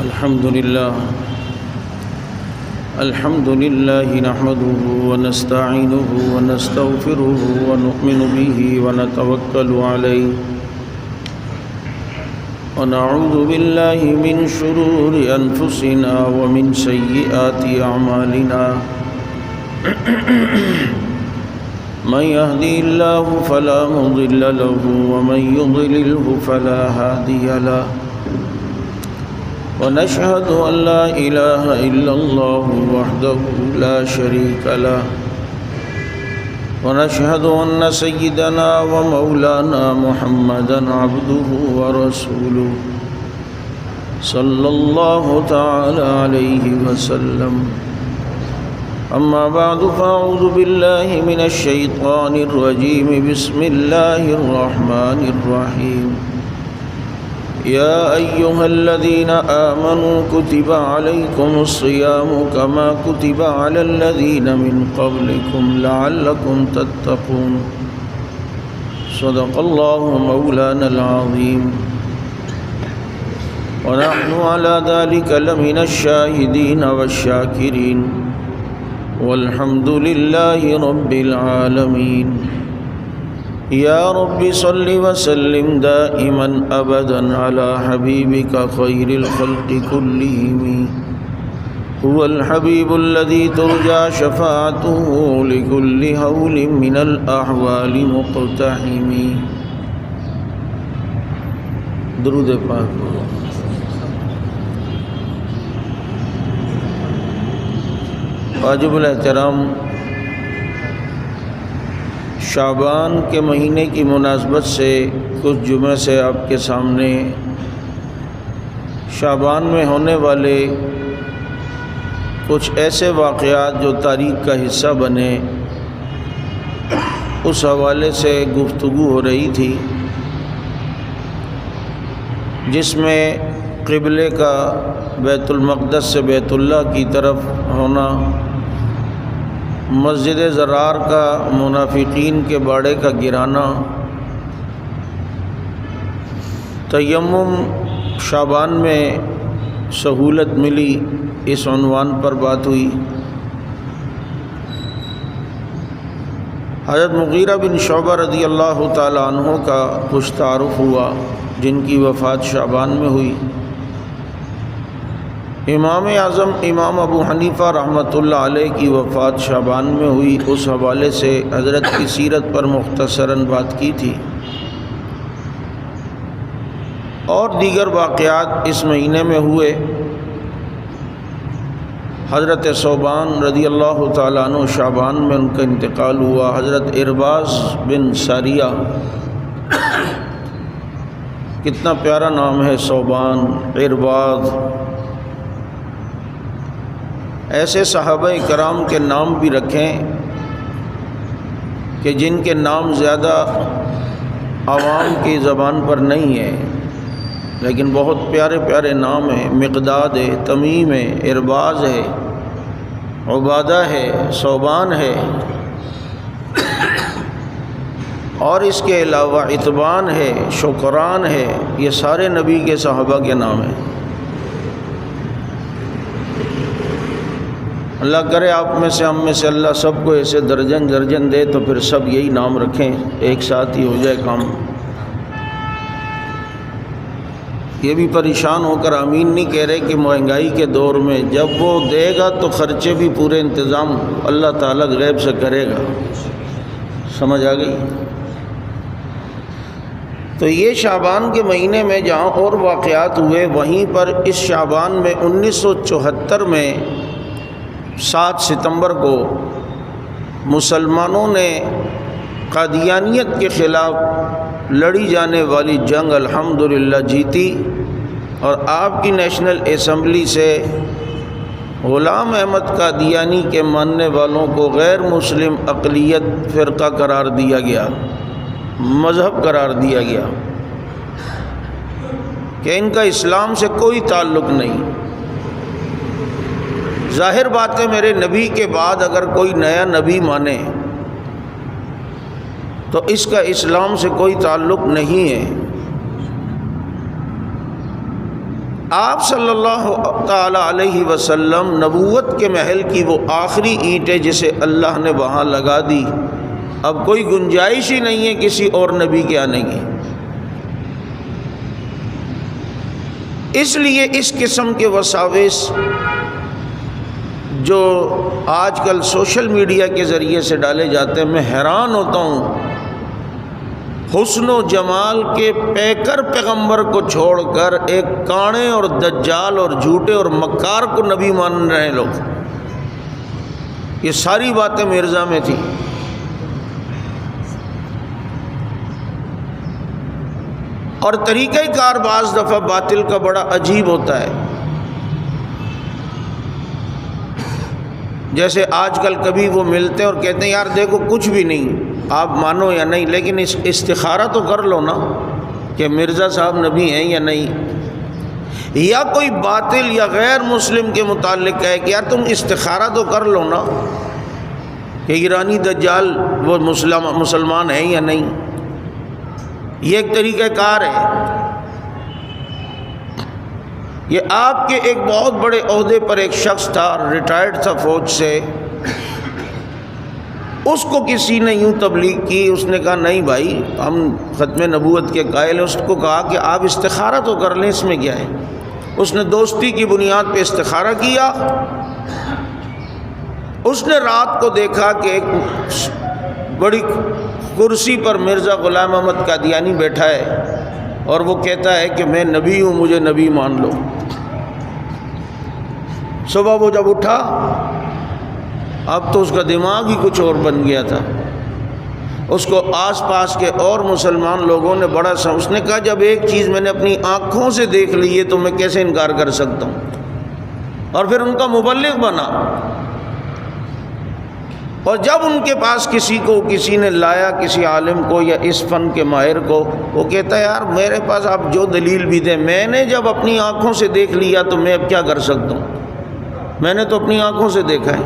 الحمد لله نحمده ونستعينه ونستغفره ونؤمن به ونتوكل عليه ونعوذ بالله من شرور أنفسنا ومن سيئات أعمالنا من يهدي الله فلا مضل له ومن يضلله فلا هادي له ونشهد أن لا إله إلا الله وحده لا شريك له ونشهد أن سيدنا ومولانا محمدا عبده ورسوله صلى الله تعالى عليه وسلم أما بعد فأعوذ بالله من الشيطان الرجيم بسم الله الرحمن الرحيم يا أيها الذين آمنوا كتب عليكم الصيام كما كتب على الذين من قبلكم لعلكم تتقون صدق الله مولانا العظيم ونحن على ذلك لمن الشاهدين والشاكرين والحمد لله رب العالمين يا رب صل وسلم دائما أبدا على حبيبك خير الخلق كلهم هو الحبيب الذي ترجى شفاعته لكل هول من الأحوال مقتحم. درود پاک. واجب الاحترام شعبان کے مہینے کی مناسبت سے کچھ جمعے سے آپ کے سامنے شعبان میں ہونے والے کچھ ایسے واقعات جو تاریخ کا حصہ بنے اس حوالے سے گفتگو ہو رہی تھی، جس میں قبلے کا بیت المقدس سے بیت اللہ کی طرف ہونا، مسجد زرار کا منافقین کے باڑے کا گرانا، تیمم شعبان میں سہولت ملی، اس عنوان پر بات ہوئی. حضرت مغیرہ بن شعبہ رضی اللہ تعالی عنہ کا کچھ تعارف ہوا، جن کی وفات شعبان میں ہوئی. امام اعظم امام ابو حنیفہ رحمۃ اللہ علیہ کی وفات شعبان میں ہوئی. اس حوالے سے حضرت کی سیرت پر مختصراً بات کی تھی، اور دیگر واقعات اس مہینے میں ہوئے. حضرت ثوبان رضی اللہ تعالیٰ عنہ شعبان میں ان کا انتقال ہوا. حضرت ارباز بن ساریہ، کتنا پیارا نام ہے، ثوبان، ارباز. ایسے صحابہ کرام کے نام بھی رکھیں کہ جن کے نام زیادہ عوام کی زبان پر نہیں ہیں، لیکن بہت پیارے پیارے نام ہیں. مقداد ہے، تمیم ہے، ارباز ہے، عبادہ ہے، ثوبان ہے، اور اس کے علاوہ اتبان ہے، شکران ہے. یہ سارے نبی کے صحابہ کے نام ہیں. اللہ کرے آپ میں سے ہم میں سے اللہ سب کو ایسے درجن درجن دے، تو پھر سب یہی نام رکھیں، ایک ساتھ ہی ہو جائے کام. یہ بھی پریشان ہو کر آمین نہیں کہہ رہے کہ مہنگائی کے دور میں جب وہ دے گا تو خرچے بھی پورے انتظام اللہ تعالیٰ غیب سے کرے گا. سمجھ آ گئی؟ تو یہ شعبان کے مہینے میں جہاں اور واقعات ہوئے، وہیں پر اس شعبان میں 1974 میں 7 ستمبر کو مسلمانوں نے قادیانیت کے خلاف لڑی جانے والی جنگ الحمدللہ جیتی، اور آپ کی نیشنل اسمبلی سے غلام احمد قادیانی کے ماننے والوں کو غیر مسلم اقلیت فرقہ قرار دیا گیا، مذہب قرار دیا گیا کہ ان کا اسلام سے کوئی تعلق نہیں. ظاہر بات ہے میرے نبی کے بعد اگر کوئی نیا نبی مانے تو اس کا اسلام سے کوئی تعلق نہیں ہے. آپ صلی اللہ تعالی علیہ وسلم نبوت کے محل کی وہ آخری اینٹ ہے جسے اللہ نے وہاں لگا دی، اب کوئی گنجائش ہی نہیں ہے کسی اور نبی کے آنے کی۔ اس لیے اس قسم کے وساوس جو آج کل سوشل میڈیا کے ذریعے سے ڈالے جاتے ہیں، میں حیران ہوتا ہوں، حسن و جمال کے پیکر پیغمبر کو چھوڑ کر ایک کانے اور دجال اور جھوٹے اور مکار کو نبی مان رہے ہیں لوگ۔ یہ ساری باتیں مرزا میں تھی۔ اور طریقہ کار بعض دفعہ باطل کا بڑا عجیب ہوتا ہے۔ جیسے آج کل کبھی وہ ملتے ہیں اور کہتے ہیں یار دیکھو کچھ بھی نہیں، آپ مانو یا نہیں، لیکن استخارہ تو کر لو نا کہ مرزا صاحب نبی ہیں یا نہیں۔ یا کوئی باطل یا غیر مسلم کے متعلق ہے کہ یار تم استخارہ تو کر لو نا کہ ایرانی دجال وہ مسلمان ہیں یا نہیں۔ یہ ایک طریقہ کار ہے۔ یہ آپ کے ایک بہت بڑے عہدے پر ایک شخص تھا، ریٹائرڈ تھا فوج سے، اس کو کسی نے یوں تبلیغ کی، اس نے کہا نہیں بھائی ہم ختم نبوت کے قائل ہیں۔ اس کو کہا کہ آپ استخارہ تو کر لیں، اس میں کیا ہے۔ اس نے دوستی کی بنیاد پہ استخارہ کیا۔ اس نے رات کو دیکھا کہ ایک بڑی کرسی پر مرزا غلام احمد قادیانی بیٹھا ہے اور وہ کہتا ہے کہ میں نبی ہوں، مجھے نبی مان لو۔ صبح وہ جب اٹھا، اب تو اس کا دماغ ہی کچھ اور بن گیا تھا۔ اس کو آس پاس کے اور مسلمان لوگوں نے بڑا اس نے کہا جب ایک چیز میں نے اپنی آنکھوں سے دیکھ لی ہے تو میں کیسے انکار کر سکتا ہوں، اور پھر ان کا مبلغ بنا۔ اور جب ان کے پاس کسی نے لایا، کسی عالم کو یا اس فن کے ماہر کو، وہ کہتا ہے یار میرے پاس آپ جو دلیل بھی دیں، میں نے جب اپنی آنکھوں سے دیکھ لیا تو میں اب کیا کر سکتا ہوں، میں نے تو اپنی آنکھوں سے دیکھا ہے۔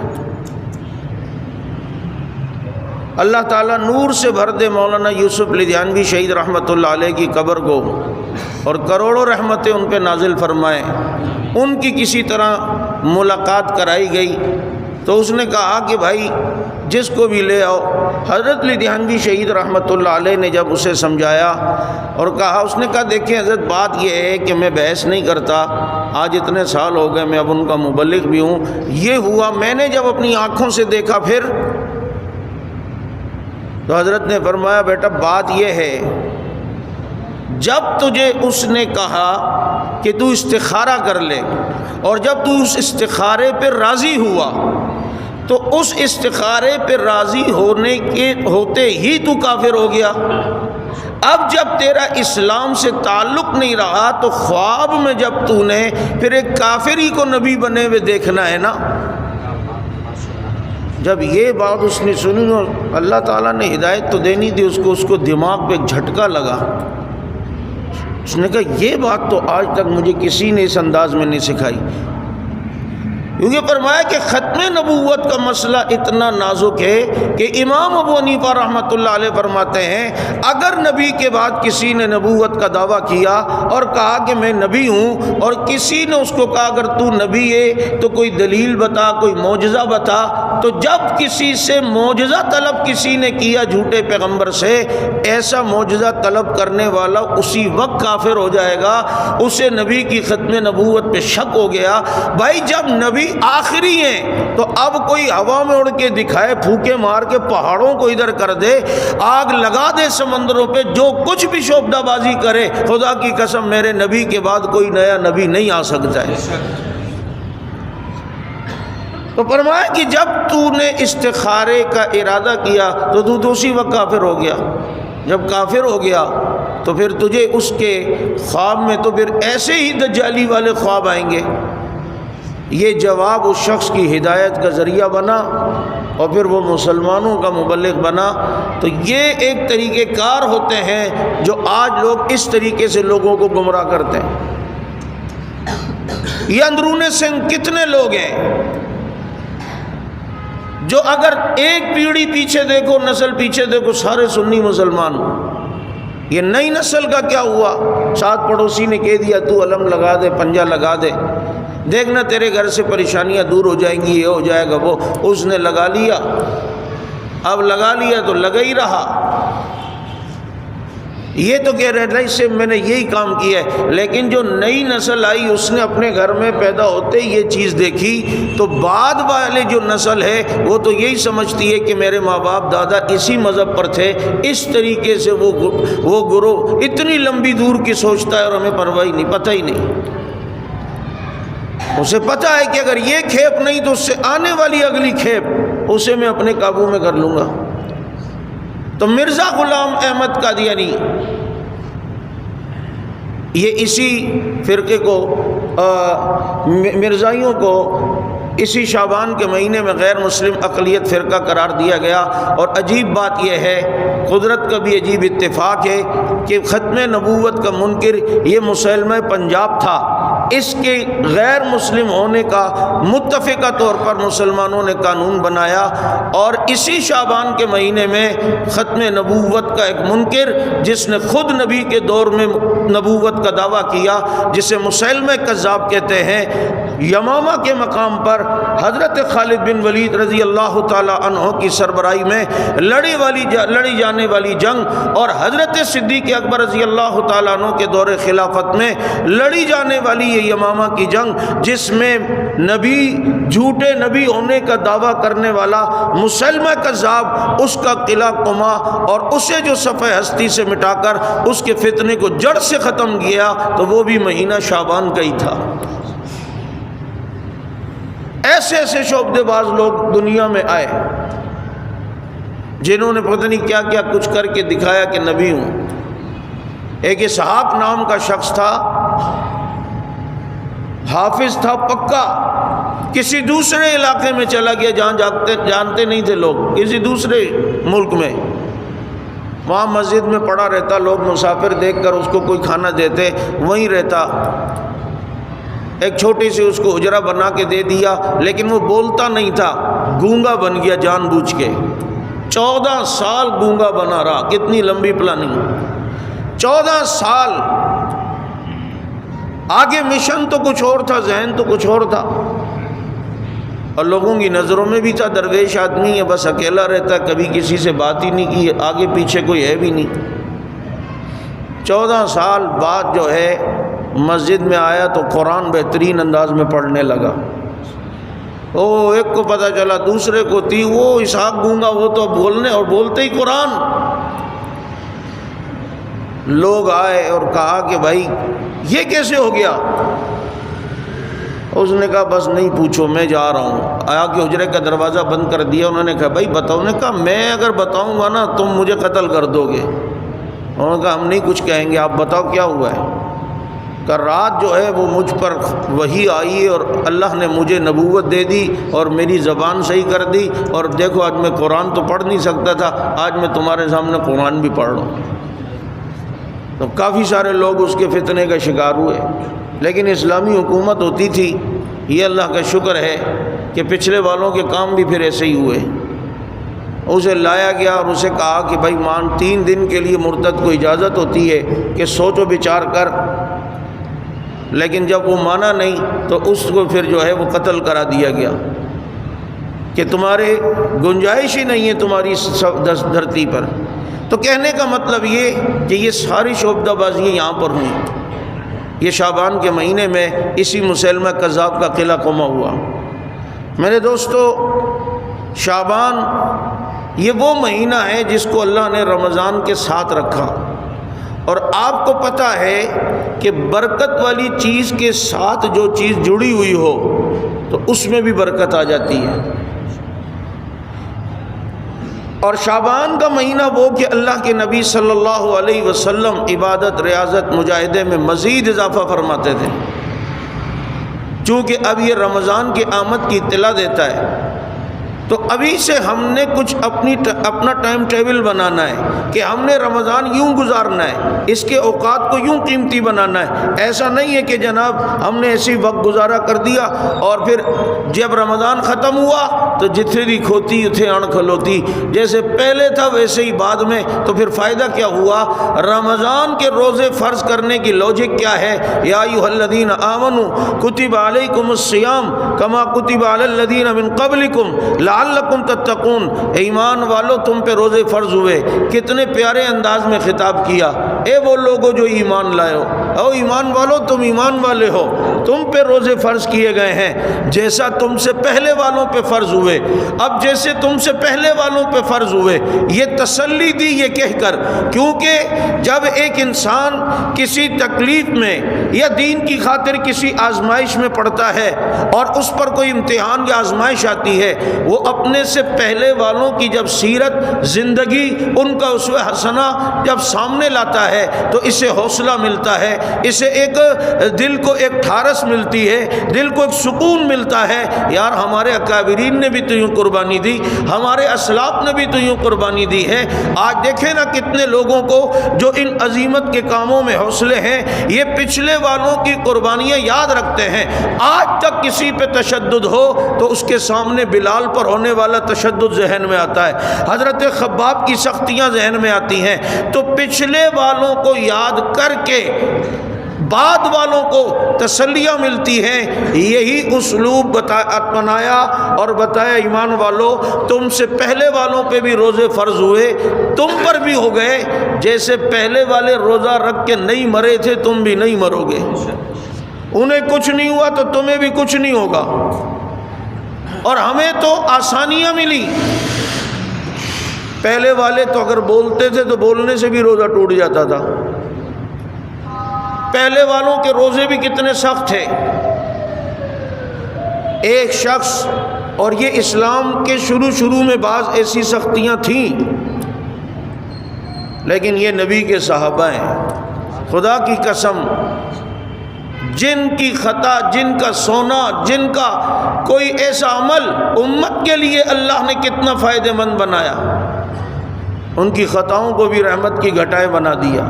اللہ تعالیٰ نور سے بھر دے مولانا یوسف لدھیانوی شہید رحمۃ اللہ علیہ کی قبر کو، اور کروڑوں رحمتیں ان پہ نازل فرمائیں۔ ان کی کسی طرح ملاقات کرائی گئی تو اس نے کہا کہ بھائی جس کو بھی لے آؤ۔ حضرت لدھیانوی شہید رحمۃ اللہ علیہ نے جب اسے سمجھایا اور کہا، اس نے کہا دیکھیں حضرت بات یہ ہے کہ میں بحث نہیں کرتا، آج اتنے سال ہو گئے میں اب ان کا مبلغ بھی ہوں، یہ ہوا میں نے جب اپنی آنکھوں سے دیکھا۔ پھر تو حضرت نے فرمایا بیٹا بات یہ ہے، جب تجھے اس نے کہا کہ تو استخارہ کر لے اور جب تو اس استخارے پہ راضی ہوا تو اس استخارے پہ راضی ہوتے ہی تو کافر ہو گیا۔ اب جب تیرا اسلام سے تعلق نہیں رہا تو خواب میں جب تو نے پھر ایک کافری کو نبی بنے ہوئے دیکھنا ہے نا۔ جب یہ بات اس نے سنی اور اللہ تعالیٰ نے ہدایت تو دینی تھی اس کو دماغ پہ ایک جھٹکا لگا۔ اس نے کہا یہ بات تو آج تک مجھے کسی نے اس انداز میں نہیں سکھائی، کیونکہ فرمایا کہ ختم نبوت کا مسئلہ اتنا نازک ہے کہ امام ابو حنیفہ رحمۃ اللہ علیہ فرماتے ہیں اگر نبی کے بعد کسی نے نبوت کا دعویٰ کیا اور کہا کہ میں نبی ہوں، اور کسی نے اس کو کہا اگر تو نبی ہے تو کوئی دلیل بتا، کوئی معجزہ بتا، تو جب کسی سے معجزہ طلب کسی نے کیا جھوٹے پیغمبر سے، ایسا معجزہ طلب کرنے والا اسی وقت کافر ہو جائے گا، اسے نبی کی ختم نبوت پہ شک ہو گیا۔ بھائی جب نبی آخری ہیں تو اب کوئی ہوا میں اڑ کے دکھائے، پھوکے مار کے پہاڑوں کو ادھر کر دے، آگ لگا دے سمندروں پہ، جو کچھ بھی شعبدہ بازی کرے، خدا کی قسم میرے نبی کے بعد کوئی نیا نبی نہیں آ سکتا ہے۔ تو فرمایا کہ جب تو نے استخارے کا ارادہ کیا تو اسی وقت کافر ہو گیا۔ جب کافر ہو گیا تو پھر تجھے اس کے خواب میں تو پھر ایسے ہی دجالی والے خواب آئیں گے۔ یہ جواب اس شخص کی ہدایت کا ذریعہ بنا اور پھر وہ مسلمانوں کا مبلغ بنا۔ تو یہ ایک طریقہ کار ہوتے ہیں جو آج لوگ اس طریقے سے لوگوں کو گمراہ کرتے ہیں۔ یہ اندرون سندھ کتنے لوگ ہیں جو اگر ایک پیڑھی پیچھے دیکھو، نسل پیچھے دیکھو، سارے سنی مسلمان، یہ نئی نسل کا کیا ہوا؟ ساتھ پڑوسی نے کہہ دیا تو علم لگا دے، پنجہ لگا دے، دیکھنا تیرے گھر سے پریشانیاں دور ہو جائیں گی، یہ ہو جائے گا وہ، اس نے لگا لیا۔ اب لگا لیا تو لگا ہی رہا۔ یہ تو کہہ رہے ہیں اس سے میں نے یہی کام کیا ہے، لیکن جو نئی نسل آئی اس نے اپنے گھر میں پیدا ہوتے یہ چیز دیکھی، تو بعد والے جو نسل ہے وہ تو یہی سمجھتی ہے کہ میرے ماں باپ دادا اسی مذہب پر تھے، اس طریقے سے وہ گروہ اتنی لمبی دور کی سوچتا ہے اور ہمیں پرواہ نہیں، پتہ ہی نہیں۔ اسے پتہ ہے کہ اگر یہ کھیپ نہیں تو اس سے آنے والی اگلی کھیپ اسے میں اپنے قابو میں کر لوں گا۔ تو مرزا غلام احمد قادیانی یہ اسی فرقے کو مرزائیوں کو اسی شعبان کے مہینے میں غیر مسلم اقلیت فرقہ قرار دیا گیا۔ اور عجیب بات یہ ہے، قدرت کا بھی عجیب اتفاق ہے کہ ختم نبوت کا منکر یہ مسلمہ پنجاب تھا، اس کے غیر مسلم ہونے کا متفقہ طور پر مسلمانوں نے قانون بنایا، اور اسی شعبان کے مہینے میں ختم نبوت کا ایک منکر جس نے خود نبی کے دور میں نبوت کا دعویٰ کیا، جسے مسیلمہ کذاب کہتے ہیں، یمامہ کے مقام پر حضرت خالد بن ولید رضی اللہ تعالی عنہ کی سربراہی میں لڑی جانے والی جنگ، اور حضرت صدیق اکبر رضی اللہ تعالی عنہ کے دور خلافت میں لڑی جانے والی یہ یمامہ کی جنگ، جس میں نبی جھوٹے نبی ہونے کا دعویٰ کرنے والا مسلمہ کذاب اس کا قلعہ قما اور اسے جو صفحہ ہستی سے مٹا کر اس کے فتنے کو جڑ سے ختم کیا، تو وہ بھی مہینہ شعبان کا ہی تھا۔ ایسے ایسے شعبدے باز لوگ دنیا میں آئے جنہوں نے پتہ نہیں کیا کیا کچھ کر کے دکھایا کہ نبی ہوں۔ ایک اسحاق نام کا شخص تھا، حافظ تھا پکا، کسی دوسرے علاقے میں چلا گیا جہاں جانتے نہیں تھے لوگ، کسی دوسرے ملک میں، وہاں مسجد میں پڑا رہتا، لوگ مسافر دیکھ کر اس کو کوئی کھانا دیتے، وہیں رہتا۔ ایک چھوٹی سی اس کو حجرہ بنا کے دے دیا، لیکن وہ بولتا نہیں تھا، گونگا بن گیا جان بوجھ کے۔ 14 سال گونگا بنا رہا، کتنی لمبی پلاننگ، 14 سال۔ آگے مشن تو کچھ اور تھا، ذہن تو کچھ اور تھا، اور لوگوں کی نظروں میں بھی تھا درویش آدمی ہے، بس اکیلا رہتا ہے، کبھی کسی سے بات ہی نہیں کی، آگے پیچھے کوئی ہے بھی نہیں۔ 14 سال بعد جو ہے مسجد میں آیا تو قرآن بہترین انداز میں پڑھنے لگا۔ ایک کو پتہ چلا، دوسرے کو تھی، وہ اسحاق گونگا، وہ تو بولنے اور بولتے ہی قرآن۔ لوگ آئے اور کہا کہ بھائی یہ کیسے ہو گیا؟ اس نے کہا بس نہیں پوچھو، میں جا رہا ہوں۔ آیا کہ حجرے کا دروازہ بند کر دیا۔ انہوں نے کہا بھائی بتاؤ۔ نے کہا میں اگر بتاؤں گا نا تم مجھے قتل کر دو گے۔ انہوں نے کہا ہم نہیں کچھ کہیں گے، آپ بتاؤ کیا ہوا ہے؟ کہ رات جو ہے وہ مجھ پر وحی آئی اور اللہ نے مجھے نبوت دے دی اور میری زبان صحیح کر دی، اور دیکھو آج میں قرآن تو پڑھ نہیں سکتا تھا، آج میں تمہارے سامنے قرآن بھی پڑھ رہا ہوں۔ تو کافی سارے لوگ اس کے فتنے کا شکار ہوئے، لیکن اسلامی حکومت ہوتی تھی۔ یہ اللہ کا شکر ہے کہ پچھلے والوں کے کام بھی پھر ایسے ہی ہوئے۔ اسے لایا گیا اور اسے کہا کہ بھائی 3 دن کے لیے مرتد کو اجازت ہوتی ہے کہ سوچ و بچار کر، لیکن جب وہ مانا نہیں تو اس کو پھر جو ہے وہ قتل کرا دیا گیا کہ تمہارے گنجائش ہی نہیں ہے تمہاری دھرتی پر۔ تو کہنے کا مطلب یہ کہ یہ ساری شعبدہ بازیاں یہاں پر ہوئیں۔ یہ شعبان کے مہینے میں اسی مسلمہ کذاب کا قلعہ قما ہوا۔ میرے دوستو، شعبان یہ وہ مہینہ ہے جس کو اللہ نے رمضان کے ساتھ رکھا، اور آپ کو پتہ ہے کہ برکت والی چیز کے ساتھ جو چیز جڑی ہوئی ہو تو اس میں بھی برکت آ جاتی ہے۔ اور شعبان کا مہینہ وہ کہ اللہ کے نبی صلی اللہ علیہ وسلم عبادت، ریاضت، مجاہدے میں مزید اضافہ فرماتے تھے، چونکہ اب یہ رمضان کی آمد کی اطلاع دیتا ہے۔ تو ابھی سے ہم نے کچھ اپنا ٹائم ٹیبل بنانا ہے کہ ہم نے رمضان یوں گزارنا ہے، اس کے اوقات کو یوں قیمتی بنانا ہے۔ ایسا نہیں ہے کہ جناب ہم نے ایسی وقت گزارا کر دیا اور پھر جب رمضان ختم ہوا تو جتھے کھوتی اتھے اڑ کھلوتی، جیسے پہلے تھا ویسے ہی بعد میں، تو پھر فائدہ کیا ہوا؟ رمضان کے روزے فرض کرنے کی لاجک کیا ہے؟ یا ایھا الذین آمنوا کتب علیکم الصیام کما کتب علی الذین من قبلکم لعلکم تتقون، ایمان والو تم پہ روزے فرض ہوئے۔ کتنے پیارے انداز میں خطاب کیا، اے وہ لوگوں جو ایمان لائے ہو، او ایمان والو تم ایمان والے ہو، تم پہ روزے فرض کیے گئے ہیں جیسا تم سے پہلے والوں پہ فرض ہوئے۔ اب جیسے تم سے پہلے والوں پہ فرض ہوئے، یہ تسلی دی یہ کہہ کر، کیونکہ جب ایک انسان کسی تکلیف میں یا دین کی خاطر کسی آزمائش میں پڑتا ہے اور اس پر کوئی امتحان یا آزمائش آتی ہے، وہ اپنے سے پہلے والوں کی جب سیرت، زندگی، ان کا اسوہ حسنہ جب سامنے لاتا ہے تو اسے حوصلہ ملتا ہے، اسے ایک دل کو ایک ٹھارس ملتی ہے، دل کو ایک سکون ملتا ہے، یار ہمارے اکابرین نے بھی تو یوں قربانی دی، ہمارے اسلاف نے بھی تو یوں قربانی دی ہے۔ آج دیکھیں نا کتنے لوگوں کو جو ان عظیمت کے کاموں میں حوصلے ہیں، یہ پچھلے والوں کی قربانیاں یاد رکھتے ہیں۔ آج تک کسی پہ تشدد ہو تو اس کے سامنے بلال پر ہونے والا تشدد ذہن میں آتا ہے، حضرت خباب کی سختیاں ذہن میں آتی ہیں، تو پچھلے والوں کو یاد کر کے بعد والوں کو تسلیاں ملتی ہیں۔ یہی اسلوب اپنایا اور بتایا ایمان والو تم سے پہلے والوں پہ بھی روزے فرض ہوئے، تم پر بھی ہو گئے، جیسے پہلے والے روزہ رکھ کے نہیں مرے تھے تم بھی نہیں مرو گے، انہیں کچھ نہیں ہوا تو تمہیں بھی کچھ نہیں ہوگا۔ اور ہمیں تو آسانیاں ملی، پہلے والے تو اگر بولتے تھے تو بولنے سے بھی روزہ ٹوٹ جاتا تھا، پہلے والوں کے روزے بھی کتنے سخت تھے۔ ایک شخص، اور یہ اسلام کے شروع میں بعض ایسی سختیاں تھیں، لیکن یہ نبی کے صحابہ ہیں، خدا کی قسم، جن کی خطا، جن کا سونا، جن کا کوئی ایسا عمل امت کے لیے اللہ نے کتنا فائدہ مند بنایا، ان کی خطاؤں کو بھی رحمت کی گھٹائیں بنا دیا۔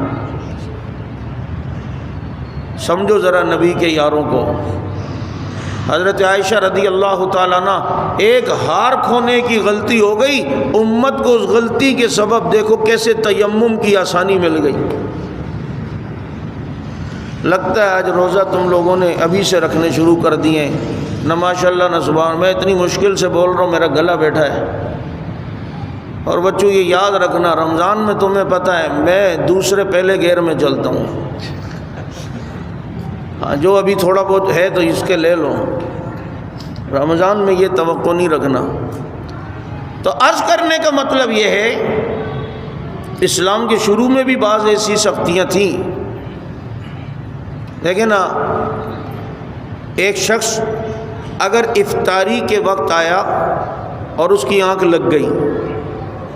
سمجھو ذرا نبی کے یاروں کو۔ حضرت عائشہ رضی اللہ تعالیٰ عنہ، ایک ہار کھونے کی غلطی ہو گئی، امت کو اس غلطی کے سبب دیکھو کیسے تیمم کی آسانی مل گئی۔ لگتا ہے آج روزہ تم لوگوں نے ابھی سے رکھنے شروع کر دیے نہ، ماشاءاللہ نہ سبحان، میں اتنی مشکل سے بول رہا ہوں، میرا گلا بیٹھا ہے۔ اور بچوں یہ یاد رکھنا، رمضان میں تمہیں پتہ ہے میں دوسرے پہلے گیئر میں چلتا ہوں، ہاں جو ابھی تھوڑا بہت ہے تو اس کے لے لو، رمضان میں یہ توقع نہیں رکھنا۔ تو عرض کرنے کا مطلب یہ ہے، اسلام کے شروع میں بھی بعض ایسی سختیاں تھیں، لیکن ایک شخص اگر افطاری کے وقت آیا اور اس کی آنکھ لگ گئی،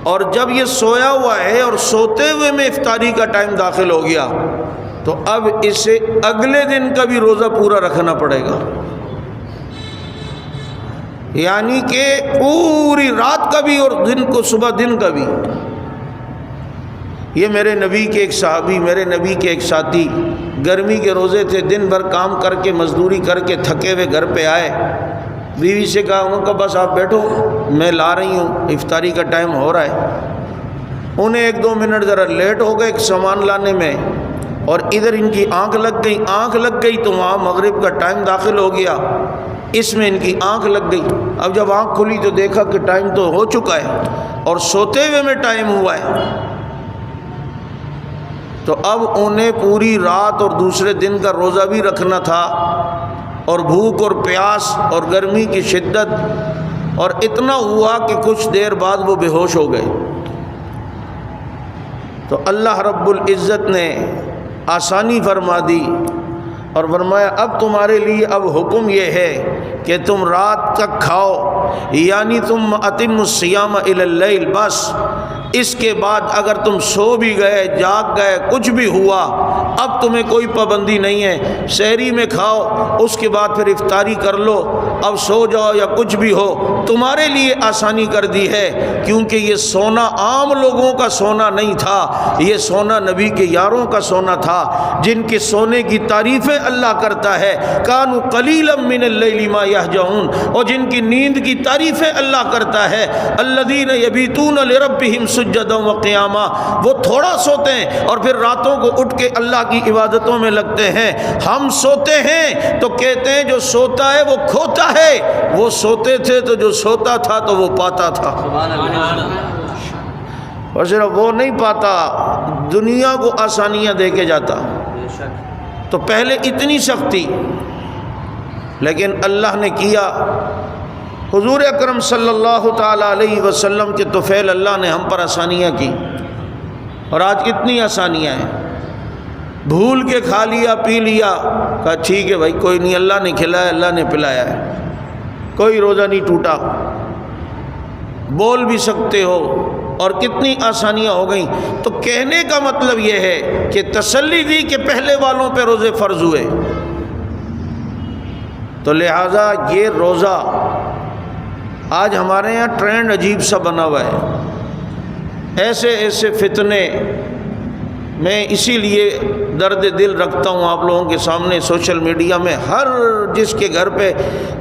اور جب یہ سویا ہوا ہے اور سوتے ہوئے میں افطاری کا ٹائم داخل ہو گیا، تو اب اسے اگلے دن کا بھی روزہ پورا رکھنا پڑے گا، یعنی کہ پوری رات کا بھی اور دن کو صبح دن کا بھی۔ یہ میرے نبی کے ایک صحابی، میرے نبی کے ایک ساتھی، گرمی کے روزے تھے، دن بھر کام کر کے مزدوری کر کے تھکے ہوئے گھر پہ آئے، بیوی سے کہا، انہوں نے کہا بس آپ بیٹھو میں لا رہی ہوں، افطاری کا ٹائم ہو رہا ہے۔ انہیں 1-2 منٹ ذرا لیٹ ہو گئے سامان لانے میں، اور ادھر ان کی آنکھ لگ گئی تو وہاں مغرب کا ٹائم داخل ہو گیا، اس میں ان کی آنکھ لگ گئی۔ اب جب آنکھ کھلی تو دیکھا کہ ٹائم تو ہو چکا ہے اور سوتے ہوئے میں ٹائم ہوا ہے، تو اب انہیں پوری رات اور دوسرے دن کا روزہ بھی رکھنا تھا، اور بھوک اور پیاس اور گرمی کی شدت، اور اتنا ہوا کہ کچھ دیر بعد وہ بے ہوش ہو گئے۔ تو اللہ رب العزت نے آسانی فرما دی اور فرمایا اب تمہارے لیے اب حکم یہ ہے کہ تم رات تک کھاؤ، یعنی تم اتم الصیام الی اللیل، بس اس کے بعد اگر تم سو بھی گئے، جاگ گئے، کچھ بھی ہوا، اب تمہیں کوئی پابندی نہیں ہے، سحری میں کھاؤ، اس کے بعد پھر افطاری کر لو، اب سو جاؤ یا کچھ بھی ہو، تمہارے لیے آسانی کر دی ہے، کیونکہ یہ سونا عام لوگوں کا سونا نہیں تھا، یہ سونا نبی کے یاروں کا سونا تھا، جن کے سونے کی تعریفیں اللہ کرتا ہے، کانوا قلیلا من اللیل ما یہجعون، اور جن کی نیند کی تعریفیں اللہ کرتا ہے، الذین یبیتون لربہم سجدا وقیاما، وہ تھوڑا سوتے ہیں اور پھر راتوں کو اٹھ کے اللہ کی عبادتوں میں لگتے ہیں۔ ہم سوتے ہیں تو کہتے ہیں جو سوتا ہے وہ کھوتا ہے، وہ سوتے تھے تو جو سوتا تھا تو وہ پاتا تھا، اور صرف وہ نہیں پاتا، دنیا کو آسانیاں دے کے جاتا۔ تو پہلے اتنی سختی، لیکن اللہ نے کیا، حضور اکرم صلی اللہ تعالی علیہ وسلم کے طفیل اللہ نے ہم پر آسانیاں کی، اور آج کتنی آسانیاں ہیں۔ بھول کے کھا لیا پی لیا، کہا ٹھیک ہے بھائی کوئی نہیں، اللہ نے کھلایا اللہ نے پلایا ہے، کوئی روزہ نہیں ٹوٹا، بول بھی سکتے ہو، اور کتنی آسانیاں ہو گئیں۔ تو کہنے کا مطلب یہ ہے کہ تسلی دی کہ پہلے والوں پہ روزے فرض ہوئے، تو لہٰذا یہ روزہ آج ہمارے یہاں ٹرینڈ عجیب سا بنا ہوا ہے، ایسے ایسے فتنے، میں اسی لیے درد دل رکھتا ہوں آپ لوگوں کے سامنے، سوشل میڈیا میں ہر جس کے گھر پہ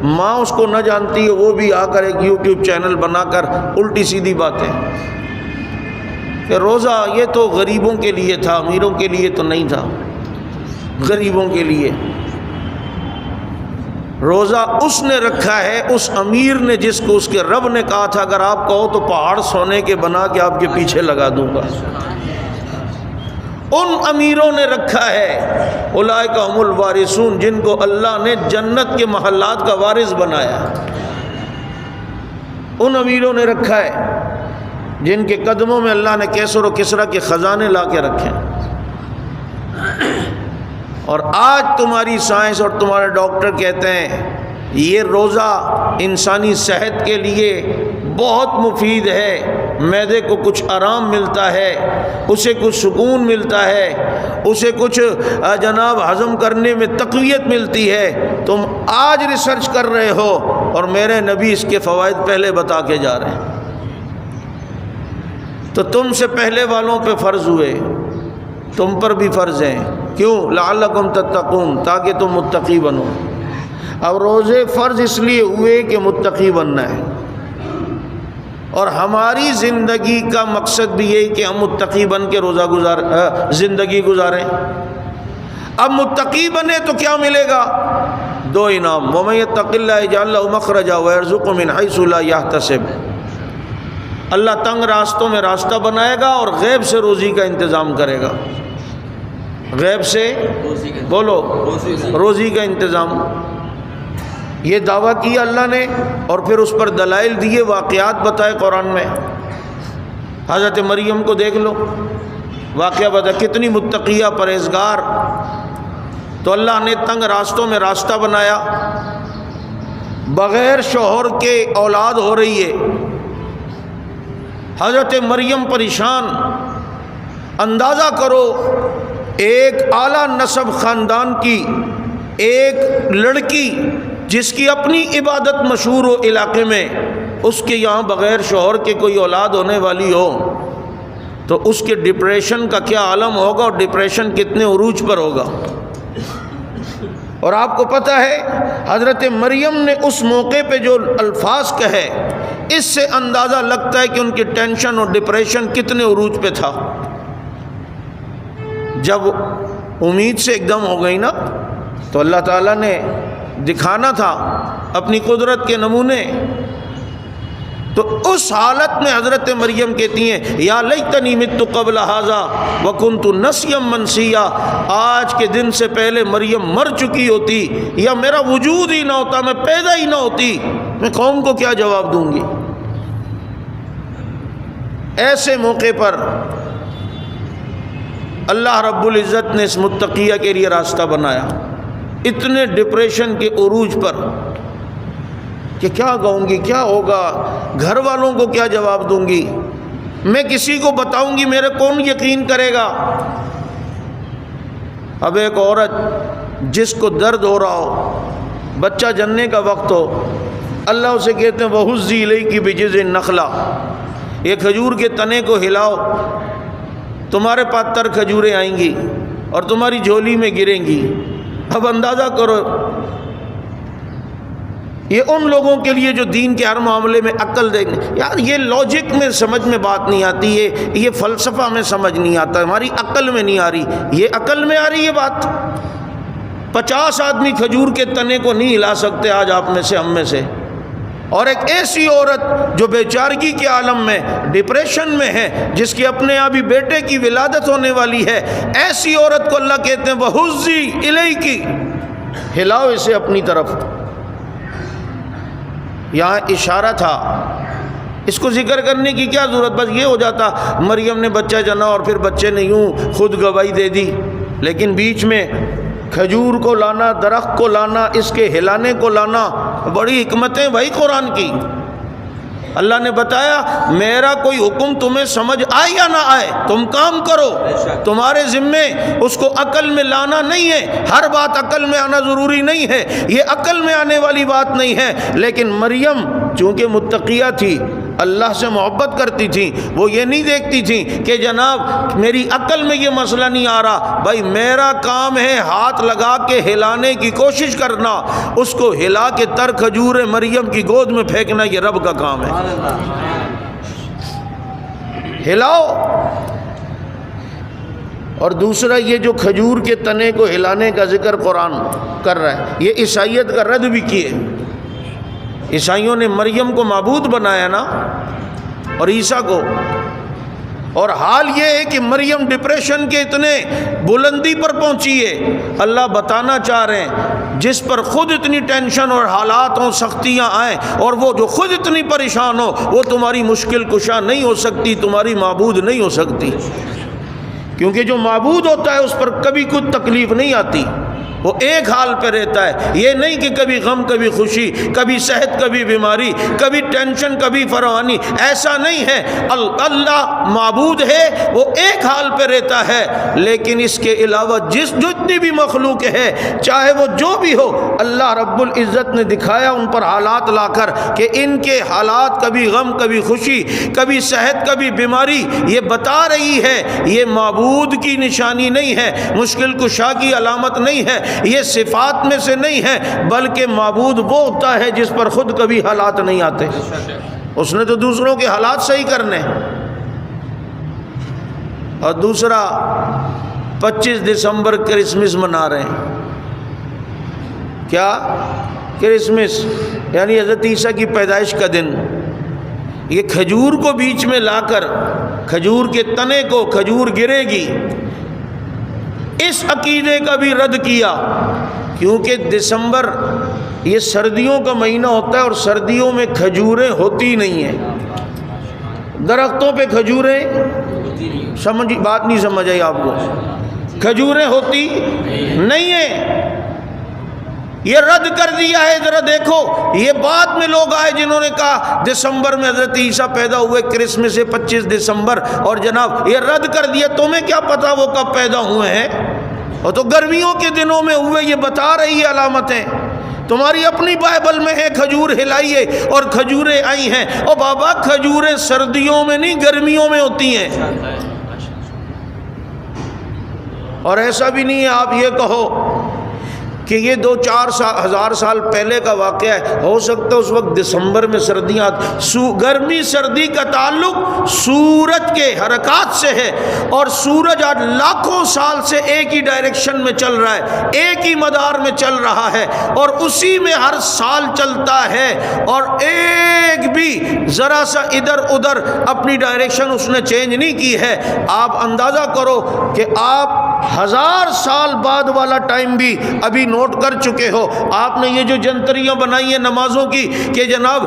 ماں اس کو نہ جانتی ہے وہ بھی آ کر ایک یوٹیوب چینل بنا کر الٹی سیدھی باتیں کہ روزہ یہ تو غریبوں کے لیے تھا، امیروں کے لیے تو نہیں تھا، غریبوں کے لیے۔ روزہ اس نے رکھا ہے، اس امیر نے، جس کو اس کے رب نے کہا تھا اگر آپ کہو تو پہاڑ سونے کے بنا کے آپ کے پیچھے لگا دوں گا، ان امیروں نے رکھا ہے، اولئک هم الوارثون، جن کو اللہ نے جنت کے محلات کا وارث بنایا، ان امیروں نے رکھا ہے جن کے قدموں میں اللہ نے کیسر و کسریٰ کے خزانے لا کے رکھے۔ اور آج تمہاری سائنس اور تمہارے ڈاکٹر کہتے ہیں یہ روزہ انسانی صحت کے لیے بہت مفید ہے، معدے کو کچھ آرام ملتا ہے، اسے کچھ سکون ملتا ہے، اسے کچھ جناب ہضم کرنے میں تقویت ملتی ہے۔ تم آج ریسرچ کر رہے ہو اور میرے نبی اس کے فوائد پہلے بتا کے جا رہے ہیں، تو تم سے پہلے والوں پہ فرض ہوئے، تم پر بھی فرض ہیں، کیوں؟ لعلکم تتقون، تاکہ تم متقی بنو۔ اب روزے فرض اس لیے ہوئے کہ متقی بننا ہے، اور ہماری زندگی کا مقصد بھی یہی کہ ہم متقی بن کے زندگی گزاریں۔ اب متقی بنے تو کیا ملے گا؟ دو انعام، وَمَن يَتَّقِ اللَّهَ يَجْعَل لَّهُ مَخْرَجًا وَيَرْزُقْهُ مِنْ حَيْثُ لَا يَحْتَسِبُ، اللہ تنگ راستوں میں راستہ بنائے گا اور غیب سے روزی کا انتظام کرے گا، غیب سے بولو روزی کا انتظام۔ یہ دعویٰ کیا اللہ نے، اور پھر اس پر دلائل دیے، واقعات بتائے قرآن میں۔ حضرت مریم کو دیکھ لو، واقعہ بتا، کتنی متقیہ پرہیزگار، تو اللہ نے تنگ راستوں میں راستہ بنایا، بغیر شوہر کے اولاد ہو رہی ہے، حضرت مریم پریشان۔ اندازہ کرو ایک اعلیٰ نسب خاندان کی ایک لڑکی جس کی اپنی عبادت مشہور ہو علاقے میں، اس کے یہاں بغیر شوہر کے کوئی اولاد ہونے والی ہو تو اس کے ڈپریشن کا کیا عالم ہوگا، اور ڈپریشن کتنے عروج پر ہوگا۔ اور آپ کو پتہ ہے حضرت مریم نے اس موقع پہ جو الفاظ کہے، اس سے اندازہ لگتا ہے کہ ان کی ٹینشن اور ڈپریشن کتنے عروج پہ تھا۔ جب امید سے ایک دم ہو گئی نا، تو اللہ تعالیٰ نے دکھانا تھا اپنی قدرت کے نمونے، تو اس حالت میں حضرت مریم کہتی ہیں یا لیتنی مت قبل ھذا وکنت نسیا منسیا، آج کے دن سے پہلے مریم مر چکی ہوتی، یا میرا وجود ہی نہ ہوتا، میں پیدا ہی نہ ہوتی، میں قوم کو کیا جواب دوں گی۔ ایسے موقع پر اللہ رب العزت نے اس متقیہ کے لیے راستہ بنایا، اتنے ڈپریشن کے عروج پر کہ کیا کہوں گی، کیا ہوگا، گھر والوں کو کیا جواب دوں گی، میں کسی کو بتاؤں گی میرے کون یقین کرے گا۔ اب ایک عورت جس کو درد ہو رہا ہو، بچہ جننے کا وقت ہو، اللہ اسے کہتے ہیں وَهُزِّي إِلَيْكِ بِجِذْعِ النَّخْلَةِ، یہ کھجور کے تنے کو ہلاؤ، تمہارے پاس تر کھجوریں آئیں گی اور تمہاری جھولی میں گریں گی۔ اب اندازہ کرو، یہ ان لوگوں کے لیے جو دین کے ہر معاملے میں عقل دیں گے، یار یہ لاجک میں سمجھ میں بات نہیں آتی، یہ فلسفہ میں سمجھ نہیں آتا، ہماری عقل میں نہیں آ رہی، یہ عقل میں آ رہی ہے بات۔ 50 آدمی کھجور کے تنے کو نہیں ہلا سکتے آج آپ میں سے، ہم میں سے، اور ایک ایسی عورت جو بیچارگی کے عالم میں ڈپریشن میں ہے، جس کے اپنے ابھی بیٹے کی ولادت ہونے والی ہے، ایسی عورت کو اللہ کہتے ہیں وَهُزِّي إِلَيْكِ، ہلاؤ اسے اپنی طرف۔ یہاں اشارہ تھا، اس کو ذکر کرنے کی کیا ضرورت، بس یہ ہو جاتا مریم نے بچہ جنا اور پھر بچے نے یوں خود گواہی دے دی، لیکن بیچ میں کھجور کو لانا، درخت کو لانا، اس کے ہلانے کو لانا، بڑی حکمتیں بھائی قرآن کی۔ اللہ نے بتایا میرا کوئی حکم تمہیں سمجھ آئے یا نہ آئے تم کام کرو، تمہارے ذمے اس کو عقل میں لانا نہیں ہے، ہر بات عقل میں آنا ضروری نہیں ہے، یہ عقل میں آنے والی بات نہیں ہے۔ لیکن مریم چونکہ متقیہ تھی، اللہ سے محبت کرتی تھی، وہ یہ نہیں دیکھتی تھی کہ جناب میری عقل میں یہ مسئلہ نہیں آ رہا، بھائی میرا کام ہے ہاتھ لگا کے ہلانے کی کوشش کرنا، اس کو ہلا کے تر کھجور مریم کی گود میں پھینکنا یہ رب کا کام ہے۔ ہلاؤ۔ اور دوسرا یہ جو کھجور کے تنے کو ہلانے کا ذکر قرآن کر رہا ہے، یہ عیسائیت کا رد بھی کیے۔ عیسائیوں نے مریم کو معبود بنایا نا، اور عیسیٰ کو، اور حال یہ ہے کہ مریم ڈپریشن کے اتنے بلندی پر پہنچی ہے، اللہ بتانا چاہ رہے ہیں جس پر خود اتنی ٹینشن اور حالات ہوں، سختیاں آئیں، اور وہ جو خود اتنی پریشان ہو، وہ تمہاری مشکل کشا نہیں ہو سکتی، تمہاری معبود نہیں ہو سکتی، کیونکہ جو معبود ہوتا ہے اس پر کبھی کچھ تکلیف نہیں آتی، وہ ایک حال پہ رہتا ہے، یہ نہیں کہ کبھی غم کبھی خوشی، کبھی صحت کبھی بیماری، کبھی ٹینشن کبھی فراوانی، ایسا نہیں ہے۔ اللہ معبود ہے، وہ ایک حال پہ رہتا ہے، لیکن اس کے علاوہ جتنی بھی مخلوق ہے، چاہے وہ جو بھی ہو، اللہ رب العزت نے دکھایا ان پر حالات لا کر کہ ان کے حالات کبھی غم کبھی خوشی، کبھی صحت کبھی بیماری، یہ بتا رہی ہے یہ معبود کی نشانی نہیں ہے، مشکل کشا کی علامت نہیں ہے، یہ صفات میں سے نہیں ہے، بلکہ معبود وہ ہوتا ہے جس پر خود کبھی حالات نہیں آتے، اس نے تو دوسروں کے حالات صحیح کرنے۔ اور دوسرا 25 دسمبر کرسمس منا رہے ہیں، کیا کرسمس یعنی حضرت عیسیٰ کی پیدائش کا دن، یہ کھجور کو بیچ میں لا کر، کھجور کے تنے کو، کھجور گرے گی، اس عقیدے کا بھی رد کیا، کیونکہ دسمبر یہ سردیوں کا مہینہ ہوتا ہے، اور سردیوں میں کھجوریں ہوتی نہیں ہیں، درختوں پہ کھجوریں، سمجھ بات نہیں سمجھ آئی آپ کو، کھجوریں ہوتی نہیں ہیں، یہ رد کر دیا ہے۔ ذرا دیکھو، یہ بعد میں لوگ آئے جنہوں نے کہا دسمبر میں حضرت عیسیٰ پیدا ہوئے، کرسمس ہے 25 دسمبر، اور جناب یہ رد کر دیا، تمہیں کیا پتا وہ کب پیدا ہوئے ہیں، وہ تو گرمیوں کے دنوں میں ہوئے، یہ بتا رہی ہے علامتیں، تمہاری اپنی بائبل میں ہے کھجور ہلائیے اور کھجوریں آئی ہیں، اور بابا کھجوریں سردیوں میں نہیں گرمیوں میں ہوتی ہیں، اور ایسا بھی نہیں ہے آپ یہ کہو کہ یہ 2-4 ہزار سال پہلے کا واقعہ ہے، ہو سکتا ہے اس وقت دسمبر میں سردیاں، گرمی سردی کا تعلق سورج کے حرکات سے ہے، اور سورج آج لاکھوں سال سے ایک ہی ڈائریکشن میں چل رہا ہے، ایک ہی مدار میں چل رہا ہے، اور اسی میں ہر سال چلتا ہے، اور ایک بھی ذرا سا ادھر ادھر اپنی ڈائریکشن اس نے چینج نہیں کی ہے۔ آپ اندازہ کرو کہ آپ 1000 سال بعد والا ٹائم بھی ابھی نوٹ کر چکے ہو، آپ نے یہ جو جنتریاں بنائی ہیں نمازوں کی کہ جناب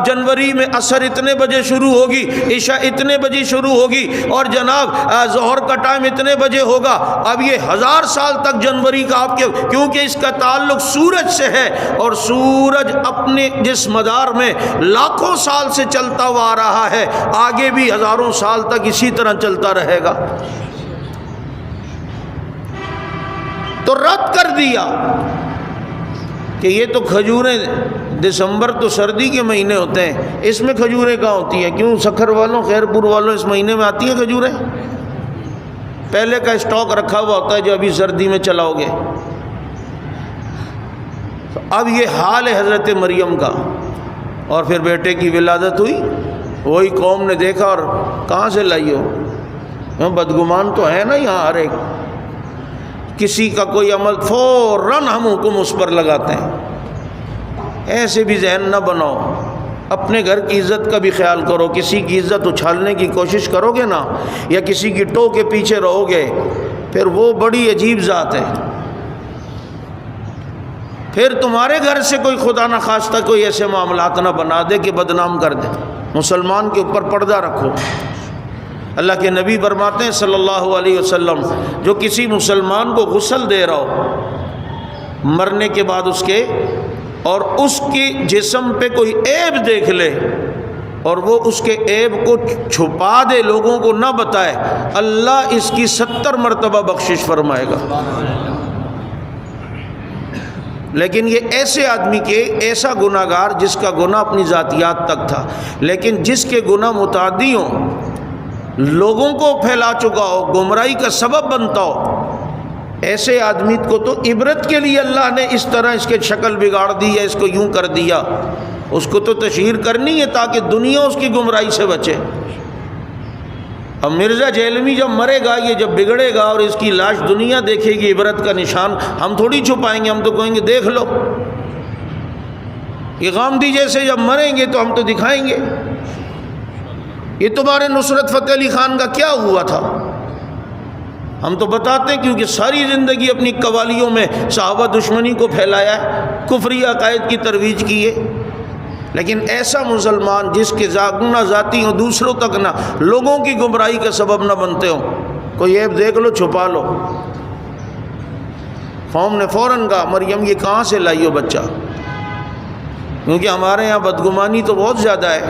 جنوری میں عصر اتنے بجے شروع ہوگی، عشاء اتنے بجے شروع ہوگی، اور جناب ظہر کا ٹائم اتنے بجے ہوگا، اب یہ 1000 سال تک جنوری کا آپ کے، کیونکہ اس کا تعلق سورج سے ہے، اور سورج اپنے جس مدار میں لاکھوں سال سے چلتا ہوا آ رہا ہے، آگے بھی ہزاروں سال تک اسی طرح چلتا رہے گا، تو رد کر دیا۔ کہ یہ تو کھجوریں، دسمبر تو سردی کے مہینے ہوتے ہیں، اس میں کھجوریں کہاں ہوتی ہیں؟ کیوں سکھر والوں، خیر پور والوں، اس مہینے میں آتی ہیں کھجوریں؟ پہلے کا اسٹاک رکھا ہوا ہوتا ہے جو ابھی سردی میں چلاؤ گے۔ تو اب یہ حال ہے حضرت مریم کا، اور پھر بیٹے کی ولادت ہوئی، وہی قوم نے دیکھا اور کہاں سے لائی ہو؟ بدگمان تو ہے نا یہاں ہر ایک، کسی کا کوئی عمل فوراً ہم حکم اس پر لگاتے ہیں۔ ایسے بھی ذہن نہ بناؤ، اپنے گھر کی عزت کا بھی خیال کرو۔ کسی کی عزت اچھالنے کی کوشش کرو گے نا، یا کسی کی ٹو کے پیچھے رہو گے، پھر وہ بڑی عجیب ذات ہے۔ پھر تمہارے گھر سے کوئی خدا نہ خواستہ کوئی ایسے معاملات نہ بنا دے کہ بدنام کر دے۔ مسلمان کے اوپر پردہ رکھو۔ اللہ کے نبی فرماتے ہیں صلی اللہ علیہ وسلم، جو کسی مسلمان کو غسل دے رہا ہو مرنے کے بعد اس کے، اور اس کے جسم پہ کوئی عیب دیکھ لے اور وہ اس کے عیب کو چھپا دے، لوگوں کو نہ بتائے، اللہ اس کی 70 مرتبہ بخشش فرمائے گا۔ لیکن یہ ایسے آدمی کے، ایسا گناہ گار جس کا گناہ اپنی ذاتیات تک تھا، لیکن جس کے گناہ متعدی ہوں، لوگوں کو پھیلا چکا ہو، گمراہی کا سبب بنتا ہو، ایسے آدمی کو تو عبرت کے لیے اللہ نے اس طرح اس کے شکل بگاڑ دی ہے، اس کو یوں کر دیا۔ اس کو تو تشہیر کرنی ہے تاکہ دنیا اس کی گمراہی سے بچے۔ اب مرزا جہلمی جب مرے گا، یہ جب بگڑے گا اور اس کی لاش دنیا دیکھے گی عبرت کا نشان، ہم تھوڑی چھپائیں گے، ہم تو کہیں گے دیکھ لو۔ یہ غامدی جیسے جب مریں گے تو ہم تو دکھائیں گے، یہ تمہارے نصرت فتح علی خان کا کیا ہوا تھا، ہم تو بتاتے ہیں، کیونکہ ساری زندگی اپنی قوالیوں میں صحابہ دشمنی کو پھیلایا ہے، کفری عقائد کی ترویج کی ہے۔ لیکن ایسا مسلمان جس کے گناہ ذاتی ہوں، دوسروں تک نہ، لوگوں کی گمراہی کا سبب نہ بنتے ہوں، کوئی عیب دیکھ لو چھپا لو۔ قوم نے فوراً کہا مریم یہ کہاں سے لائی ہو بچہ؟ کیونکہ ہمارے یہاں بدگمانی تو بہت زیادہ ہے،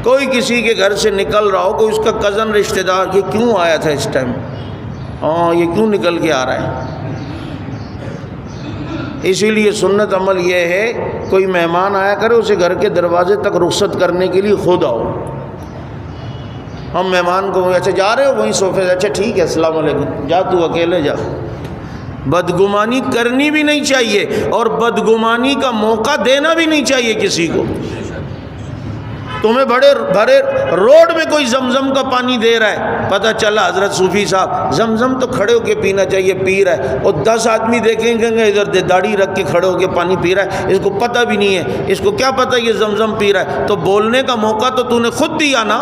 کوئی کسی کے گھر سے نکل رہا ہو، کوئی اس کا کزن رشتہ دار، یہ کیوں آیا تھا اس ٹائم، ہاں یہ کیوں نکل کے آ رہا ہے؟ اسی لیے سنت عمل یہ ہے، کوئی مہمان آیا کرے اسے گھر کے دروازے تک رخصت کرنے کے لیے خود آؤ۔ ہم مہمان کو اچھا جا رہے ہو وہیں صوفے سے، اچھا ٹھیک ہے السلام علیکم، جا تو اکیلے جا۔ بدگمانی کرنی بھی نہیں چاہیے، اور بدگمانی کا موقع دینا بھی نہیں چاہیے کسی کو۔ تمہیں بھرے روڈ میں کوئی زمزم کا پانی دے رہا ہے، پتہ چلا حضرت صوفی صاحب زمزم تو کھڑے ہو کے پینا چاہیے، پی رہا ہے، اور 10 آدمی دیکھیں گے ادھر داڑھی رکھ کے کھڑے ہو کے پانی پی رہا ہے، اس کو پتہ بھی نہیں ہے، اس کو کیا پتہ یہ زمزم پی رہا ہے؟ تو بولنے کا موقع تو نے خود دیا نا۔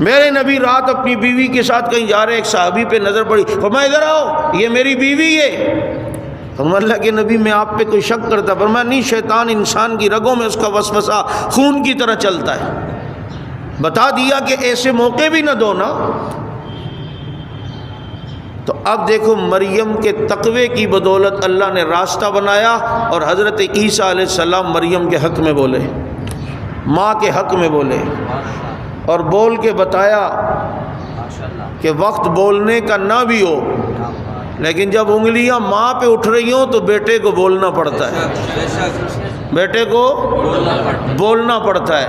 میرے نبی رات اپنی بیوی کے ساتھ کہیں جا رہے، ایک صحابی پہ نظر پڑی، فرمایا ادھر آؤ یہ میری بیوی ہے۔ اللہ کے نبی میں آپ پہ کوئی شک کرتا، فرمایا نہیں، شیطان انسان کی رگوں میں اس کا وسوسہ خون کی طرح چلتا ہے۔ بتا دیا کہ ایسے موقع بھی نہ دو نا۔ تو اب دیکھو مریم کے تقوی کی بدولت اللہ نے راستہ بنایا، اور حضرت عیسیٰ علیہ السلام مریم کے حق میں بولے، ماں کے حق میں بولے، اور بول کے بتایا کہ وقت بولنے کا نہ بھی ہو، لیکن جب انگلیاں ماں پہ اٹھ رہی ہوں تو بیٹے کو بولنا پڑتا ہے، بیٹے کو بولنا پڑتا ہے۔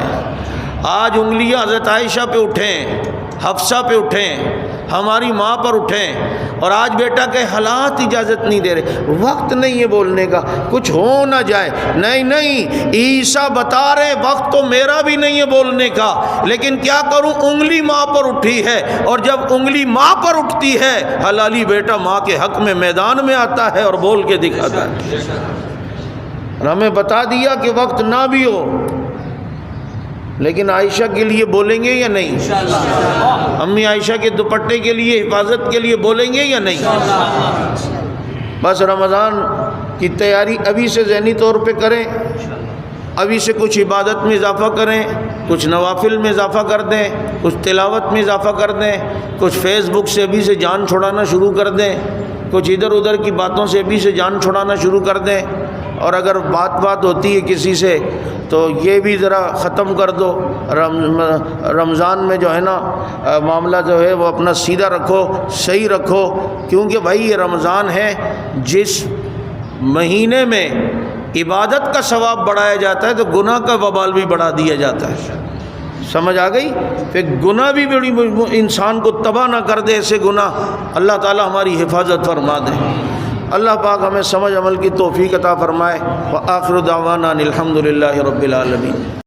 آج انگلیاں حضرت عائشہ پہ اٹھیں، حفصہ پہ اٹھیں، ہماری ماں پر اٹھیں، اور آج بیٹا کے حالات اجازت نہیں دے رہے، وقت نہیں ہے بولنے کا، کچھ ہو نہ جائے۔ نہیں، عیسیٰ بتا رہے وقت تو میرا بھی نہیں ہے بولنے کا، لیکن کیا کروں، انگلی ماں پر اٹھی ہے، اور جب انگلی ماں پر اٹھتی ہے، حلالی بیٹا ماں کے حق میں میدان میں آتا ہے اور بول کے دکھاتا ہے۔ اور ہمیں بتا دیا کہ وقت نہ بھی ہو، لیکن عائشہ کے لیے بولیں گے یا نہیں؟ امی عائشہ کے دوپٹے کے لیے، حفاظت کے لیے بولیں گے یا نہیں؟ بس رمضان کی تیاری ابھی سے ذہنی طور پہ کریں، ابھی سے کچھ عبادت میں اضافہ کریں، کچھ نوافل میں اضافہ کر دیں، کچھ تلاوت میں اضافہ کر دیں، کچھ فیس بک سے ابھی سے جان چھڑانا شروع کر دیں، کچھ ادھر ادھر کی باتوں سے ابھی سے جان چھڑانا شروع کر دیں، اور اگر بات ہوتی ہے کسی سے تو یہ بھی ذرا ختم کر دو۔ رمضان میں جو ہے نا معاملہ جو ہے وہ اپنا سیدھا رکھو، صحیح رکھو، کیونکہ بھائی یہ رمضان ہے، جس مہینے میں عبادت کا ثواب بڑھایا جاتا ہے تو گناہ کا وبال بھی بڑھا دیا جاتا ہے. سمجھ آ گئی؟ پھر گناہ بھی بڑی انسان کو تباہ نہ کر دے ایسے گناہ. اللہ تعالی ہماری حفاظت فرما دے. اللہ پاک ہمیں سمجھ عمل کی توفیق عطا فرمائے. وآخر دعوانا الحمد للہ رب العالمین.